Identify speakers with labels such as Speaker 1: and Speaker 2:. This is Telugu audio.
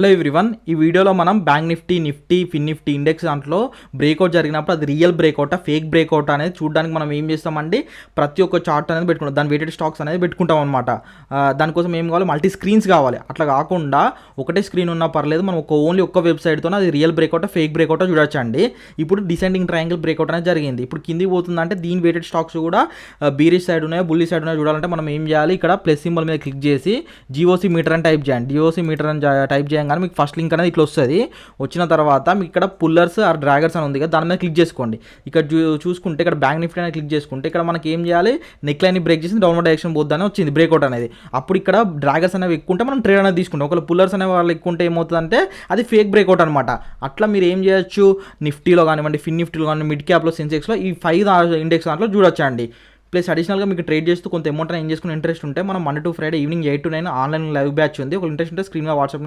Speaker 1: హలో ఎవ్రీవన్, ఈ వీడియోలో మనం బ్యాంక్ నిఫ్టీ, ఫిన్ నిఫ్టీ ఇండెక్స్ దాంట్లో బ్రేక్అవుట్ జరిగినప్పుడు అది రియల్ బ్రేక్అవుట్, ఫేక్ బ్రేక్అవుట్ అనేది చూడడానికి మనం ఏం చేస్తామండి, ప్రతి ఒక్క చార్ట్ అనేది పెట్టుకుంటాం, దాని వెయిటెడ్ స్టాక్స్ అనేది పెట్టుకుంటాం అనమాట. దానికోసం ఏం కావాలి, మల్టీ స్క్రీన్స్ కావాలి. అట్లా కాకుండా ఒకటే స్క్రీన్ ఉన్నా పర్లేదు, మనం ఓన్లీ ఒక్క వెబ్సైట్తో అది రియల్ బ్రేక్అవుట్, ఫేక్ బ్రేక్అవుట్ చూడొచ్చండి. ఇప్పుడు డిసెండింగ్ ట్రయాంగిల్ బ్రేక్అవుట్ అనేది జరిగింది. ఇప్పుడు కిందికి పోతుందంటే దీని వెయిటెడ్ స్టాక్స్ కూడా బీరిష్ సైడ్ ఉన్నాయో బుల్లి సైడ్ ఉన్నాయో చూడాలంటే మనం ఏం చేయాలి, ఇక్కడ ప్లస్ సింబల్ మీద క్లిక్ చేసి జిఓసి మీటర్ అని టైప్ చేయండి. జిఓసి మీటర్ అని టైప్ చేయండి కానీ మీకు ఫస్ట్ లింక్ అనేది ఇట్లా వస్తుంది. వచ్చిన తర్వాత మీకు ఇక్కడ పుల్లర్స్ ఆర్ డ్రాగర్స్ అని ఉంది కదా, దాని మీద క్లిక్ చేసుకోండి. ఇక్కడ చూసుకుంటే ఇక్కడ బ్యాంక్ నిఫ్టీ అనేది క్లిక్ చేసుకుంటే ఇక్కడ మనకి ఏం చేయాలి, నెక్ లైన్ బ్రేక్ చేసి డౌన్వర్డ్ డైరెక్షన్ పోద్దని వచ్చింది బ్రేక్అవుట్ అనేది. అప్పుడు ఇక్కడ డ్రాగర్స్ అనేవి ఎక్కుంటే మనం ట్రేడ్ అనేది తీసుకుంటాం. ఒకవేళ పుల్లర్స్ అనే వాళ్ళు ఎక్కుంటే ఏమవుతుందంటే అది ఫేక్ బ్రేక్అవుట్ అనమాట. అట్లా మీరు ఏం చేయొచ్చు, నిఫ్టీలో కానివ్వండి, ఫిన్ నిఫ్టీలో కానీ, మిడ్ క్యాప్లో, సెన్సెక్స్లో ఈ 5 ఇండెక్స్ దాంట్లో చూడొచ్చండి. ప్లస్ అడిషనల్గా మీకు ట్రేడ్ చేస్తూ కొంత అమౌంట్ ఏం చేసుకుని ఇంట్రెస్ట్ ఉంటే మనం Monday to Friday evening 8 to 9 online live batch ఉంది. ఒక ఇంట్రెస్ట్ ఉంటే స్క్రీన్ మీద వాట్సాప్